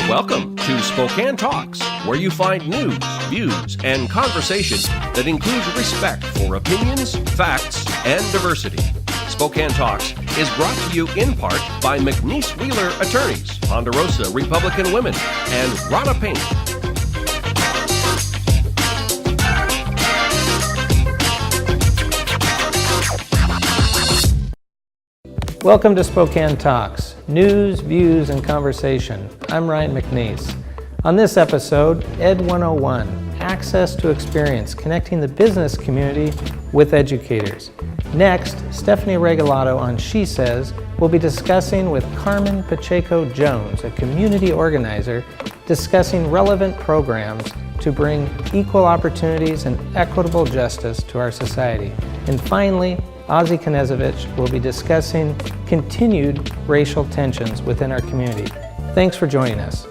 Welcome to Spokane Talks, where you find news, views, and conversation that includes respect for opinions, facts, and diversity. Spokane Talks is brought to you in part by McNeese Wheeler Attorneys, Ponderosa Republican Women, and Rana Paint. Welcome to Spokane Talks, news, views, and conversation. I'm Ryan McNeese. On this episode, Ed 101, Access to Experience, connecting the business community with educators. Next, Stephanie Regalado on SheSays will be discussing with Carmen Pacheco-Jones, a community organizer, discussing relevant programs to bring equal opportunities and equitable justice to our society. And finally, Ozzie will be discussing continued racial tensions within our community. Thanks for joining us.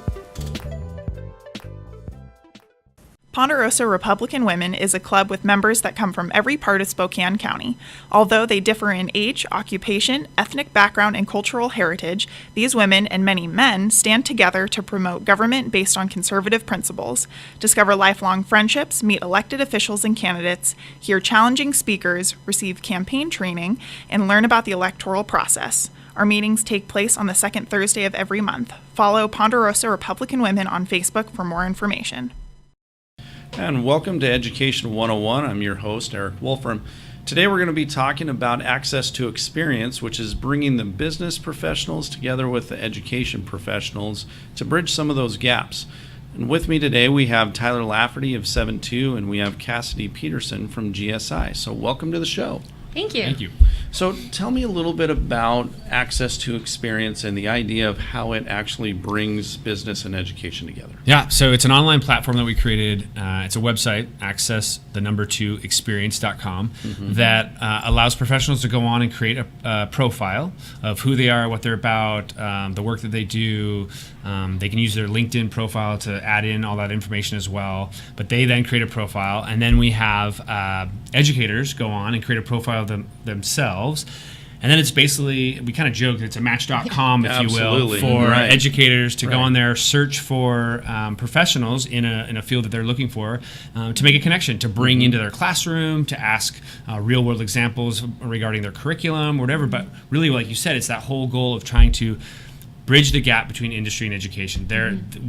Ponderosa Republican Women is a club with members that come from every part of Spokane County. Although they differ in age, occupation, ethnic background, and cultural heritage, these women and many men stand together to promote government based on conservative principles, discover lifelong friendships, meet elected officials and candidates, hear challenging speakers, receive campaign training, and learn about the electoral process. Our meetings take place on the second Thursday of every month. Follow Ponderosa Republican Women on Facebook for more information. And welcome to Education 101. I'm your host, Erik Wolfrum. Today we're going to be talking about access to experience, which is bringing the business professionals together with the education professionals to bridge some of those gaps. And with me today we have Tyler Lafferty of 7-2 and we have Cassidy Peterson from GSI. So welcome to the show. Thank you. Thank you. So tell me a little bit about access to experience and the idea of how it actually brings business and education together. Yeah, so it's an online platform that we created. It's a website, access2experience.com, that allows professionals to go on and create a profile of who they are, what they're about, the work that they do. They can use their LinkedIn profile to add in all that information as well. But they then create a profile, and then we have educators go on and create a profile of themselves. And then it's basically, we kind of joke, it's a match.com, if you will, for educators to go on there, search for professionals in a field that they're looking for, to make a connection, to bring into their classroom, to ask real-world examples regarding their curriculum, whatever. But really, like you said, it's that whole goal of trying to bridge the gap between industry and education.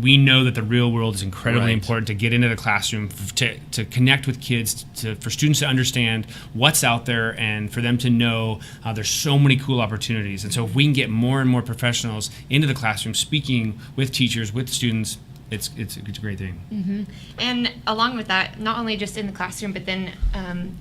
We know that the real world is incredibly important to get into the classroom, to connect with kids, for students to understand what's out there, and for them to know there's so many cool opportunities. And so if we can get more and more professionals into the classroom, speaking with teachers, with students, it's a great thing. Mm-hmm. And along with that, not only just in the classroom, but then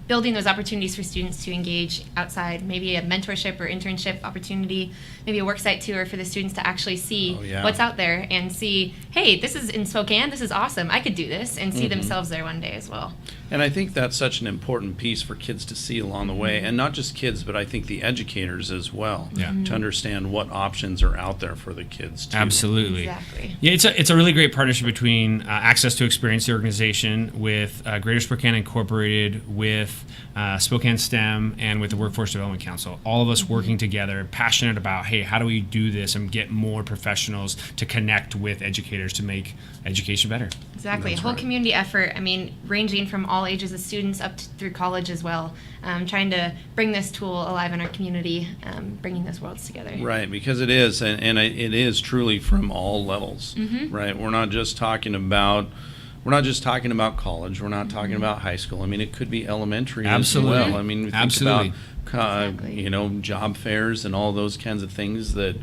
building those opportunities for students to engage outside, maybe a mentorship or internship opportunity, maybe a worksite tour for the students to actually see what's out there and see, hey, this is in Spokane, this is awesome, I could do this, and see themselves there one day as well. And I think that's such an important piece for kids to see along the way, and not just kids, but I think the educators as well, to understand what options are out there for the kids too. Absolutely. Exactly. Yeah, it's a really great partnership between Access to Experience, the organization, with Greater Spokane Incorporated, with Spokane STEM, and with the Workforce Development Council. All of us working together, passionate about, hey, how do we do this and get more professionals to connect with educators to make education better? Exactly. A whole community effort, I mean, ranging from all ages of students up through college as well, trying to bring this tool alive in our community, bringing those worlds together. Right, because it is, and it is truly from all levels, right? We're not just talking about college. We're not talking about high school. I mean, it could be elementary as well. I mean, think about job fairs and all those kinds of things that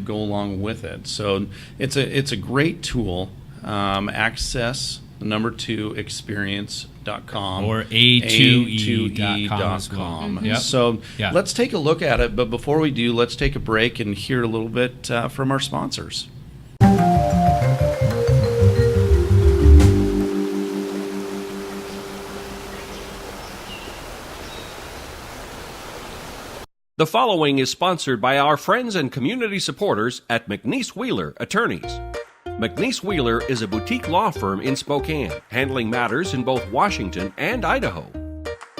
go along with it. So it's a great tool. Access 2experience.com or A2E.com. So let's take a look at it. But before we do, let's take a break and hear a little bit from our sponsors. The following is sponsored by our friends and community supporters at McNeese Wheeler Attorneys. McNeese Wheeler is a boutique law firm in Spokane, handling matters in both Washington and Idaho.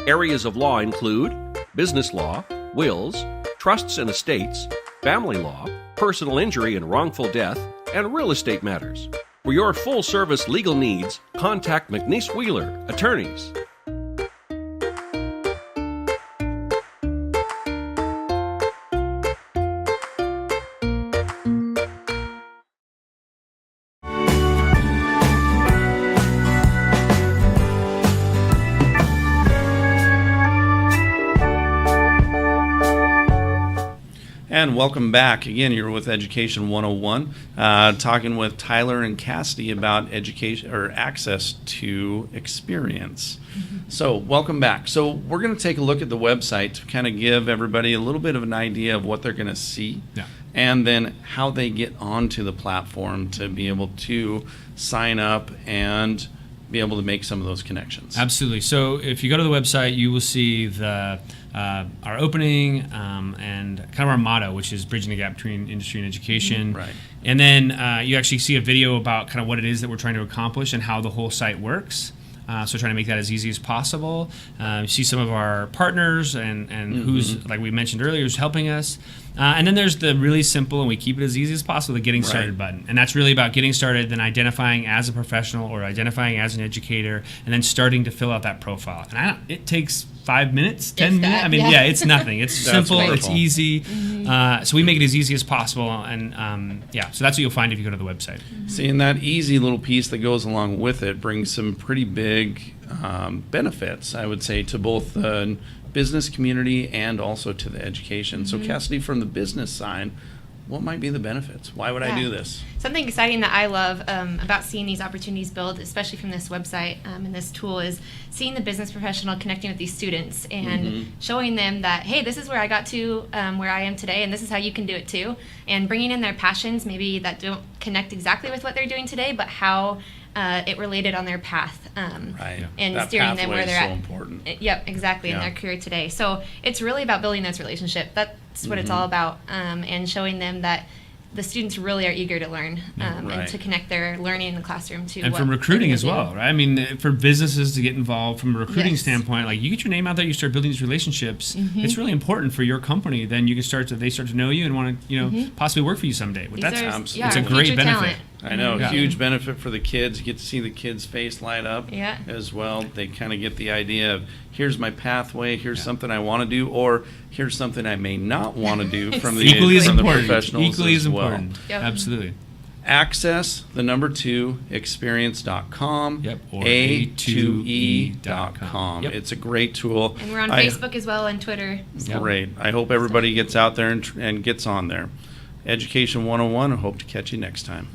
Areas of law include business law, wills, trusts and estates, family law, personal injury and wrongful death, and real estate matters. For your full-service legal needs, contact McNeese Wheeler, Attorneys. And welcome back. Again, you're with Education 101, talking with Tyler and Cassidy about education or access to experience. So welcome back. So we're going to take a look at the website to kind of give everybody a little bit of an idea of what they're going to see, and then how they get onto the platform to be able to sign up and be able to make some of those connections. Absolutely. So if you go to the website, you will see the our opening and kind of our motto, which is bridging the gap between industry and education. Right. And then you actually see a video about kind of what it is that we're trying to accomplish and how the whole site works. So trying to make that as easy as possible. You see some of our partners and who's, like we mentioned earlier, who's helping us. And then there's the really simple, and we keep it as easy as possible, the getting started button. And that's really about getting started, then identifying as a professional or identifying as an educator, and then starting to fill out that profile. And it takes 5 minutes, 10 minutes. I mean, it's nothing. It's simple. Wonderful. It's easy. So we make it as easy as possible. And so that's what you'll find if you go to the website. See, and that easy little piece that goes along with it brings some pretty big benefits, I would say, to both the business community and also to the education. So Cassidy, from the business side, what might be the benefits? Why would I do this? Something exciting that I love about seeing these opportunities build, especially from this website and this tool, is seeing the business professional connecting with these students and showing them that, hey, this is where I got to, where I am today, and this is how you can do it too. And bringing in their passions, maybe that don't connect exactly with what they're doing today, but how it related on their path, and that steering them where they're so at. important. Yep, exactly, in their career today. So it's really about building this relationship. That's what it's all about, and showing them that the students really are eager to learn and to connect their learning in the classroom to and from recruiting as well, right? I mean, for businesses to get involved from a recruiting standpoint, like you get your name out there, you start building these relationships. It's really important for your company. Then you can they start to know you and want to possibly work for you someday. It's a great benefit. Talent. I know, huge benefit for the kids. You get to see the kids' face light up as well. They kind of get the idea of, here's my pathway, here's something I want to do, or here's something I may not want to do from the professionals Equally as well. important. Yep. Absolutely. Access, the number 2, experience.com, or A2E.com. It's a great tool. And we're on Facebook as well and Twitter. Great. I hope everybody gets out there and gets on there. Education 101, I hope to catch you next time.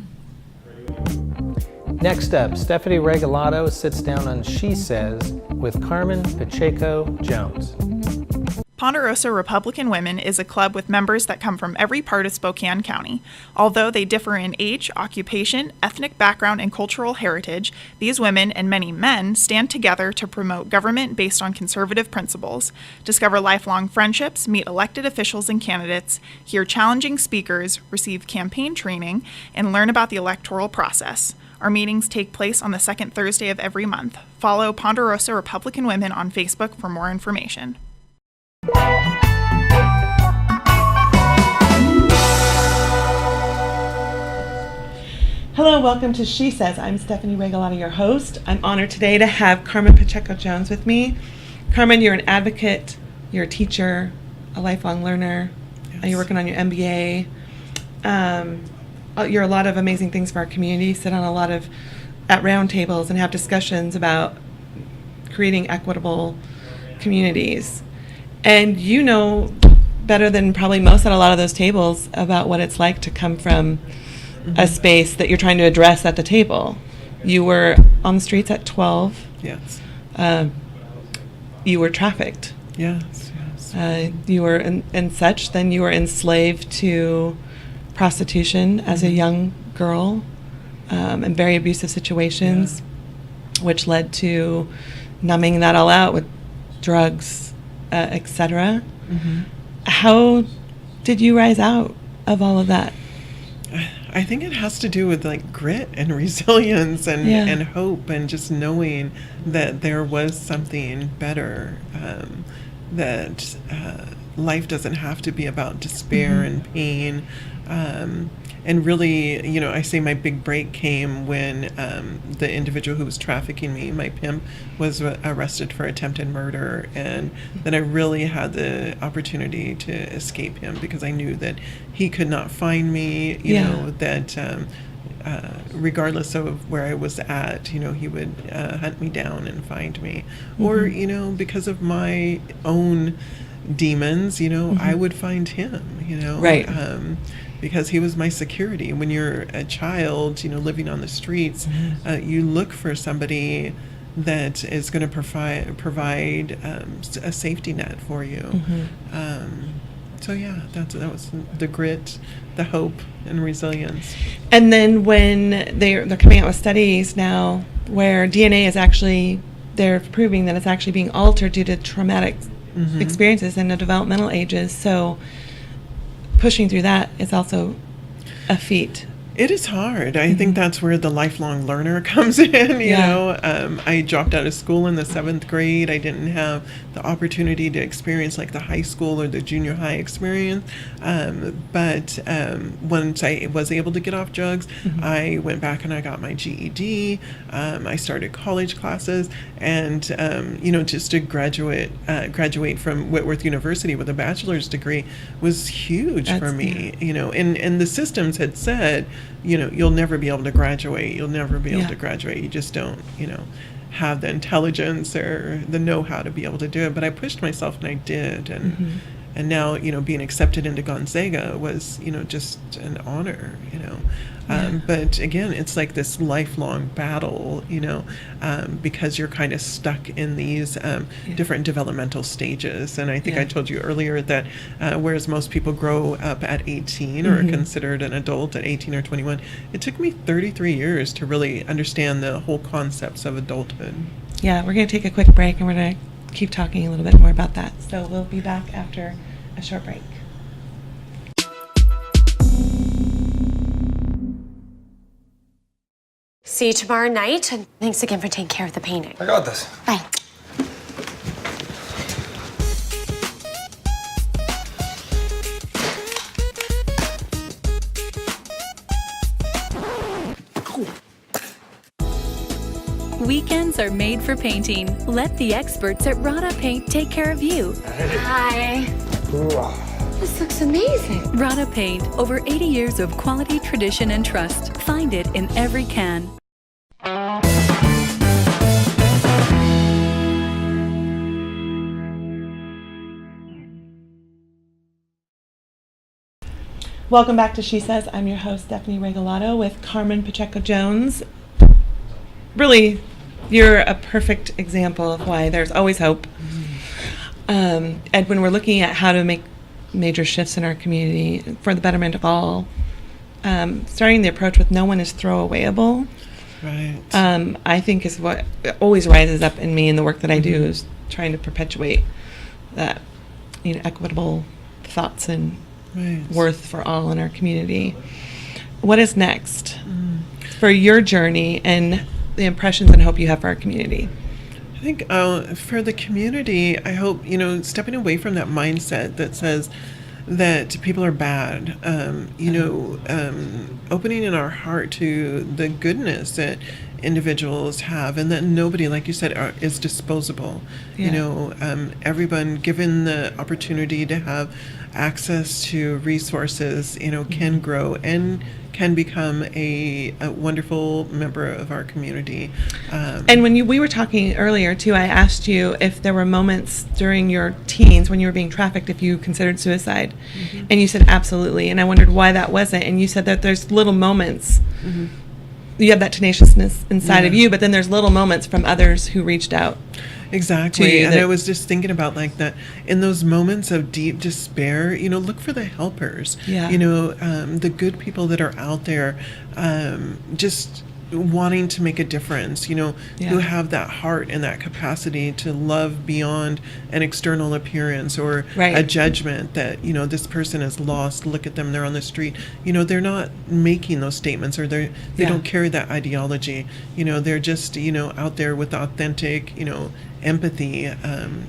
Next up, Stephanie Regalado sits down on SheSays with Carmen Pacheco-Jones. Ponderosa Republican Women is a club with members that come from every part of Spokane County. Although they differ in age, occupation, ethnic background, and cultural heritage, these women and many men stand together to promote government based on conservative principles, discover lifelong friendships, meet elected officials and candidates, hear challenging speakers, receive campaign training, and learn about the electoral process. Our meetings take place on the second Thursday of every month. Follow Ponderosa Republican Women on Facebook for more information. Hello, welcome to She Says. I'm Stephanie Regalado, your host. I'm honored today to have Carmen Pacheco-Jones with me. Carmen, you're an advocate, you're a teacher, a lifelong learner, and you're working on your MBA. You're a lot of amazing things for our community, sit on a lot of at round tables and have discussions about creating equitable communities. And you know better than probably most at a lot of those tables about what it's like to come from a space that you're trying to address at the table. You were on the streets at 12. Yes. You were trafficked. Yes. You were in such, then you were enslaved to prostitution as a young girl, in very abusive situations, which led to numbing that all out with drugs, etc. How did you rise out of all of that? I think it has to do with like grit and resilience and hope and just knowing that there was something better, that life doesn't have to be about despair and pain. And really, you know, I say my big break came when the individual who was trafficking me, my pimp, was arrested for attempted murder. And then I really had the opportunity to escape him because I knew that he could not find me, you know, that regardless of where I was at, you know, he would hunt me down and find me. Or, you know, because of my own demons, you know, I would find him, you know. Right. Because he was my security. When you're a child, you know, living on the streets, you look for somebody that is going to provide a safety net for you. So yeah, that was the grit, the hope, and resilience. And then when they're coming out with studies now where DNA is actually, they're proving that it's actually being altered due to traumatic experiences in the developmental ages. So pushing through that is also a feat. It is hard. I think that's where the lifelong learner comes in. You know, I dropped out of school in the 7th grade. I didn't have the opportunity to experience like the high school or the junior high experience. But once I was able to get off drugs, I went back and I got my GED. I started college classes, and you know, just to graduate from Whitworth University with a bachelor's degree was huge for me. You know, and the systems had said, you know, you'll never be able to graduate. You'll never be able to graduate. You just don't, you know, have the intelligence or the know-how to be able to do it. But I pushed myself and I did. And now, you know, being accepted into Gonzaga was, you know, just an honor, you know. But again, it's like this lifelong battle, you know, because you're kind of stuck in these different developmental stages. And I think I told you earlier that whereas most people grow up at 18 or are considered an adult at 18 or 21, it took me 33 years to really understand the whole concepts of adulthood. Yeah, we're going to take a quick break and we're going to keep talking a little bit more about that. So we'll be back after a short break. See you tomorrow night, and thanks again for taking care of the painting. I got this. Bye. Weekends are made for painting. Let the experts at Rada Paint take care of you. Hi. This looks amazing. Rada Paint, over 80 years of quality, tradition, and trust. Find it in every can. Welcome back to She Says. I'm your host, Stephanie Regalado, with Carmen Pacheco-Jones. Really, you're a perfect example of why there's always hope. And when we're looking at how to make major shifts in our community for the betterment of all, starting the approach with no one is throwawayable, Right. I think is what always rises up in me in the work that I do, is trying to perpetuate that, you know, equitable thoughts and worth for all in our community. What is next for your journey and the impressions and hope you have for our community? I think for the community, I hope, you know, stepping away from that mindset that says that people are bad, you know, opening in our heart to the goodness that individuals have, and that nobody, like you said, is disposable. You know, everyone given the opportunity to have access to resources, you know, can grow and can become a wonderful member of our community. And when we were talking earlier too, I asked you if there were moments during your teens when you were being trafficked, if you considered suicide, and you said absolutely. And I wondered why that wasn't. And you said that there's little moments. You have that tenaciousness inside of you, but then there's little moments from others who reached out. Exactly. And I was just thinking about like that in those moments of deep despair, you know, look for the helpers. You know, the good people that are out there, just wanting to make a difference, who Yeah. have that heart and that capacity to love beyond an external appearance or Right. a judgment that, this person is lost, look at them, they're on the street. They're not making those statements, or they Yeah. don't carry that ideology. They're just, out there with authentic, empathy,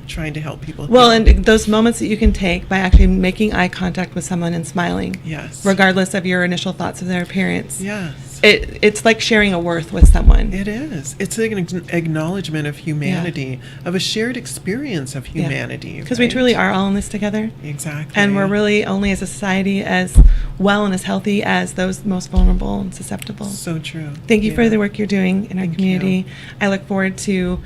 trying to help people. Well, heal. and those moments that you can take by actually making eye contact with someone and smiling, Yes. regardless of your initial thoughts of their appearance. Yes. It's like sharing a worth with someone. It is. It's like an acknowledgement of humanity, of a shared experience of humanity. Because we truly are all in this together. Exactly. And we're really only as a society as well and as healthy as those most vulnerable and susceptible. So true. Thank you for Yeah. the work you're doing in our Thank community. you. I look forward to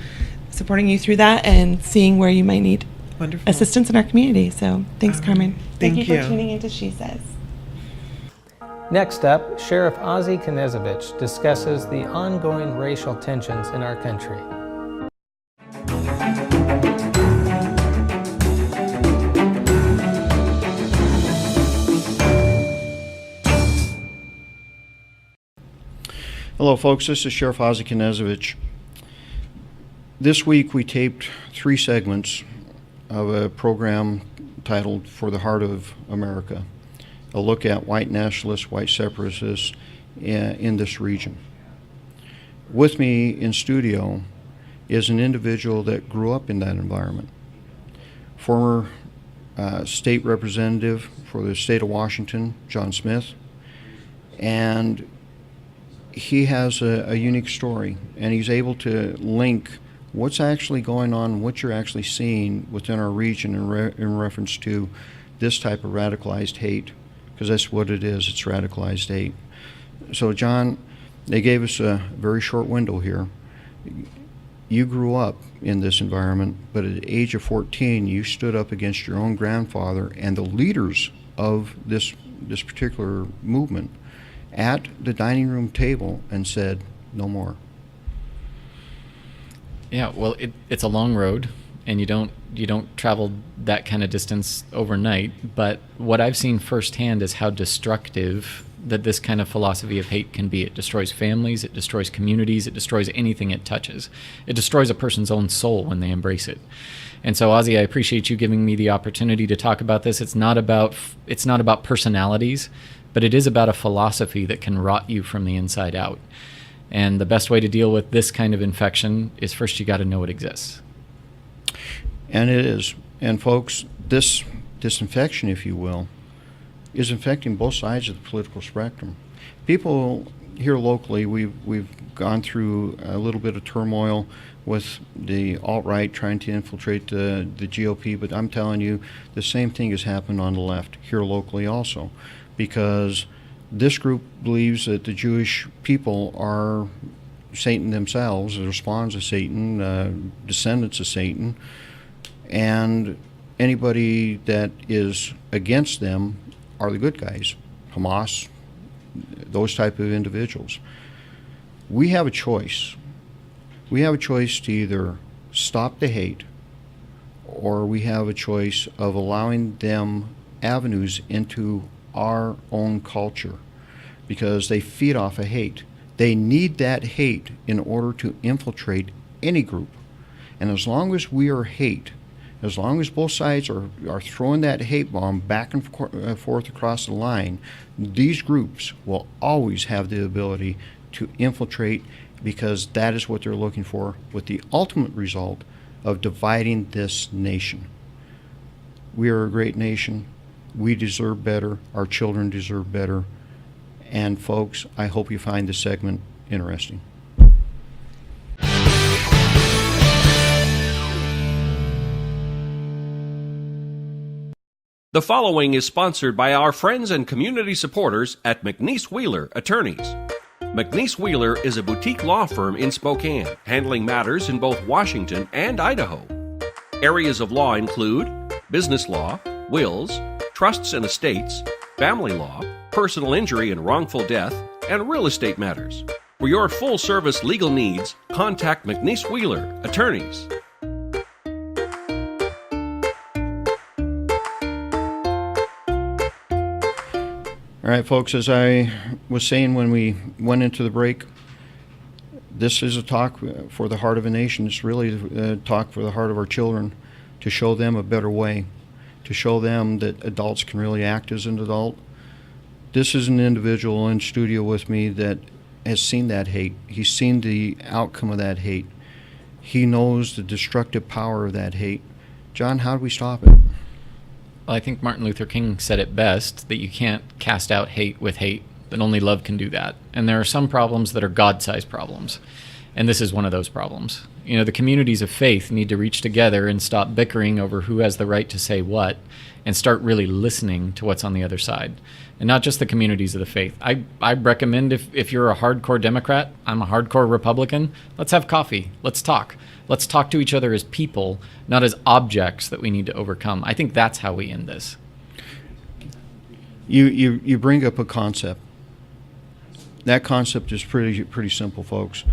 supporting you through that and seeing where you might need Wonderful. assistance in our community. So thanks, Carmen. Thank you for you. tuning into SheSays. Next up, Sheriff Ozzie Knezovich discusses the ongoing racial tensions in our country. Hello folks, this is Sheriff Ozzie Knezovich. This week we taped 3 segments of a program titled For the Heart of America, a look at white nationalists, white separatists in this region. With me in studio is an individual that grew up in that environment. Former state representative for the state of Washington, John Smith, and he has a unique story, and he's able to link what's actually going on, what you're actually seeing within our region in reference to this type of radicalized hate, because that's what it is, it's radicalized hate. So John, they gave us a very short window here. You grew up in this environment, but at the age of 14, you stood up against your own grandfather and the leaders of this particular movement at the dining room table and said, no more. Yeah, well, it's a long road, and you don't travel that kind of distance overnight. But what I've seen firsthand is how destructive that this kind of philosophy of hate can be. It destroys families, it destroys communities, it destroys anything it touches. It destroys a person's own soul when they embrace it. And so, Ozzie, I appreciate you giving me the opportunity to talk about this. It's not about personalities, but it is about a philosophy that can rot you from the inside out. And the best way to deal with this kind of infection is first you got to know it exists. And it is. And folks, this infection, if you will, is infecting both sides of the political spectrum. People here locally, we've gone through a little bit of turmoil with the alt-right trying to infiltrate the GOP, but I'm telling you, the same thing has happened on the left here locally also, because this group believes that the Jewish people are Satan themselves, they're spawns of Satan, descendants of Satan, and anybody that is against them are the good guys, Hamas, those type of individuals. We have a choice. We have a choice to either stop the hate, or we have a choice of allowing them avenues into our own culture, because they feed off of hate. They need that hate in order to infiltrate any group. And as long as we are hate, as long as both sides are throwing that hate bomb back and forth across the line, these groups will always have the ability to infiltrate, because that is what they're looking for, with the ultimate result of dividing this nation. We are a great nation. We deserve better. Our children deserve better. And folks, I hope you find this segment interesting. The following is sponsored by our friends and community supporters at McNeese Wheeler Attorneys. McNeese Wheeler is a boutique law firm in Spokane, handling matters in both Washington and Idaho. Areas of law include business law, wills, trusts and estates, family law, personal injury and wrongful death, and real estate matters. For your full-service legal needs, contact McNeese Wheeler Attorneys. All right, folks, as I was saying when we went into the break, This is a talk for the heart of a nation. It's really a talk for the heart of our children, to show them a better way, to show them that adults can really act as an adult. This is an individual in studio with me that has seen that hate. He's seen the outcome of that hate. He knows the destructive power of that hate. John, how do we stop it? Well, I think Martin Luther King said it best, that you can't cast out hate with hate, that only love can do that. And there are some problems that are God-sized problems, and this is one of those problems. You know, the communities of faith need to reach together and stop bickering over who has the right to say what, and start really listening to what's on the other side. And not just the communities of the faith. I recommend, if you're a hardcore Democrat, I'm a hardcore Republican, let's have coffee, let's talk. Let's talk to each other as people, not as objects that we need to overcome. I think that's how we end this. You bring up a concept. That concept is pretty simple, folks.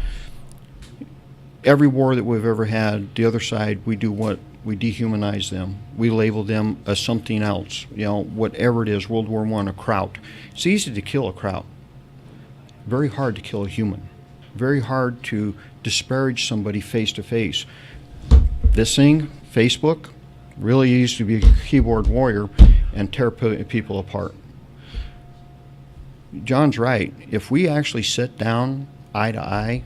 Every war that we've ever had, the other side, we do what? We dehumanize them. We label them as something else. You know, whatever it is, World War I, a kraut. It's easy to kill a kraut. Very hard to kill a human. Very hard to disparage somebody face to face. This thing, Facebook, really easy to be a keyboard warrior and tear people apart. John's right. If we actually sit down eye to eye,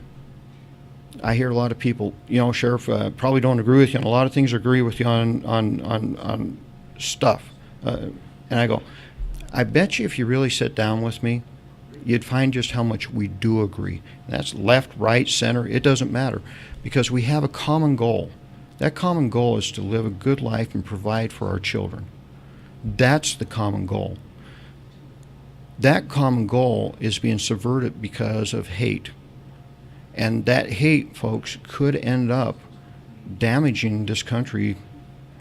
I hear a lot of people, you know, Sheriff, probably don't agree with you on a lot of things, agree with you on stuff. And I go, I bet you if you really sit down with me, you'd find just how much we do agree. That's left, right, center, it doesn't matter, because we have a common goal. That common goal is to live a good life and provide for our children. That's the common goal. That common goal is being subverted because of hate. And that hate, folks, could end up damaging this country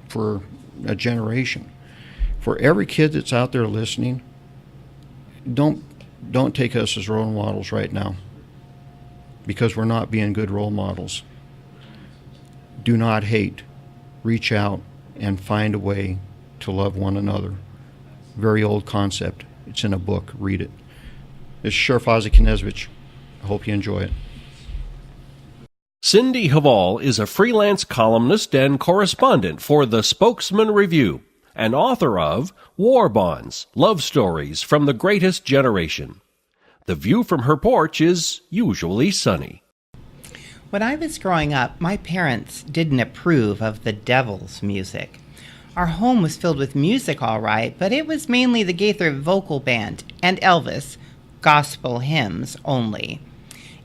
for a generation. For every kid that's out there listening, don't take us as role models right now, because we're not being good role models. Do not hate. Reach out and find a way to love one another. Very old concept. It's in a book. Read it. This is Sheriff Ozzie. I hope you enjoy it. Cindy Hval is a freelance columnist and correspondent for the Spokesman Review and author of War Bonds, Love Stories from the Greatest Generation. The view from her porch is usually sunny. When I was growing up, my parents didn't approve of the devil's music. Our home was filled with music, all right, but it was mainly the Gaither Vocal Band and Elvis, gospel hymns only.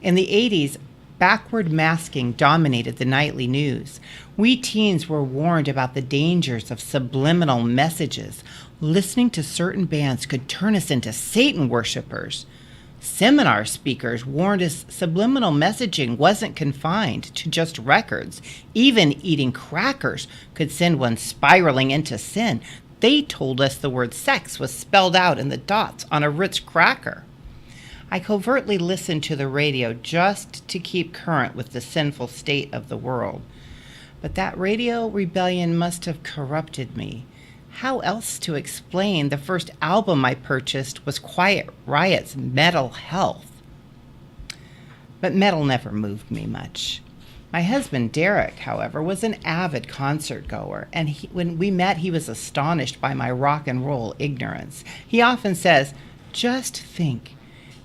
In the 80s, backward masking dominated the nightly news. We teens were warned about the dangers of subliminal messages. Listening to certain bands could turn us into Satan worshipers. Seminar speakers warned us subliminal messaging wasn't confined to just records. Even eating crackers could send one spiraling into sin. They told us the word sex was spelled out in the dots on a Ritz cracker. I covertly listened to the radio just to keep current with the sinful state of the world. But that radio rebellion must have corrupted me. How else to explain the first album I purchased was Quiet Riot's Metal Health? But metal never moved me much. My husband, Derek, however, was an avid concert goer, and when we met, he was astonished by my rock and roll ignorance. He often says, "Just think,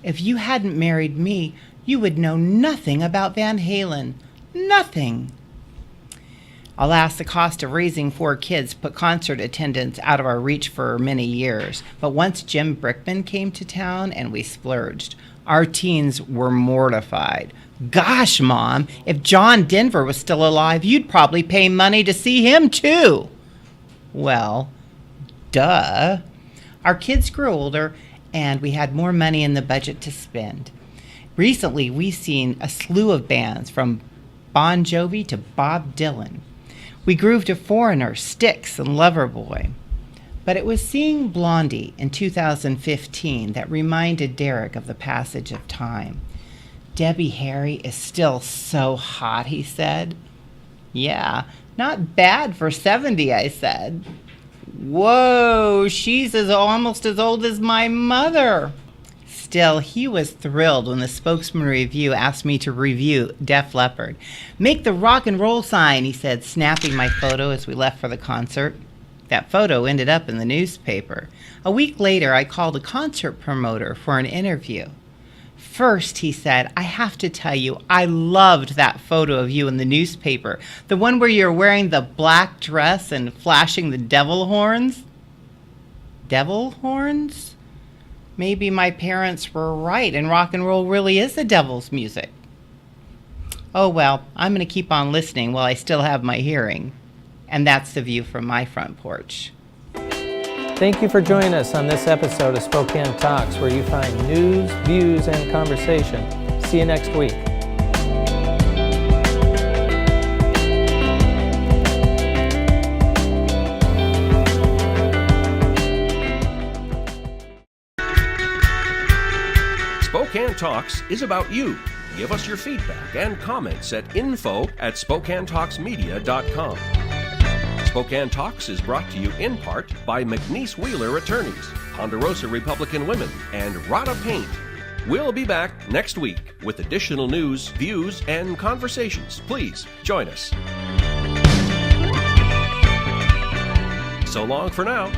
if you hadn't married me, you would know nothing about Van Halen. Nothing." Alas, the cost of raising 4 kids put concert attendance out of our reach for many years. But once Jim Brickman came to town and we splurged, our teens were mortified. "Gosh, Mom, if John Denver was still alive, you'd probably pay money to see him too." Well, duh. Our kids grew older and we had more money in the budget to spend. Recently, we've seen a slew of bands from Bon Jovi to Bob Dylan. We grooved to Foreigner, Styx, and Loverboy. But it was seeing Blondie in 2015 that reminded Derek of the passage of time. "Debbie Harry is still so hot," he said. "Yeah, not bad for 70, I said. "Whoa, she's almost as old as my mother." Still, he was thrilled when the Spokesman Review asked me to review Def Leppard. "Make the rock and roll sign," he said, snapping my photo as we left for the concert. That photo ended up in the newspaper. A week later, I called a concert promoter for an interview. "First," he said, "I have to tell you, I loved that photo of you in the newspaper. The one where you're wearing the black dress and flashing the devil horns." Devil horns? Maybe my parents were right and rock and roll really is the devil's music. Oh well, I'm going to keep on listening while I still have my hearing. And that's the view from my front porch. Thank you for joining us on this episode of Spokane Talks, where you find news, views, and conversation. See you next week. Spokane Talks is about you. Give us your feedback and comments at info@SpokaneTalksMedia.com. Spokane Talks is brought to you in part by McNeese Wheeler Attorneys, Ponderosa Republican Women, and Rada Paint. We'll be back next week with additional news, views, and conversations. Please join us. So long for now.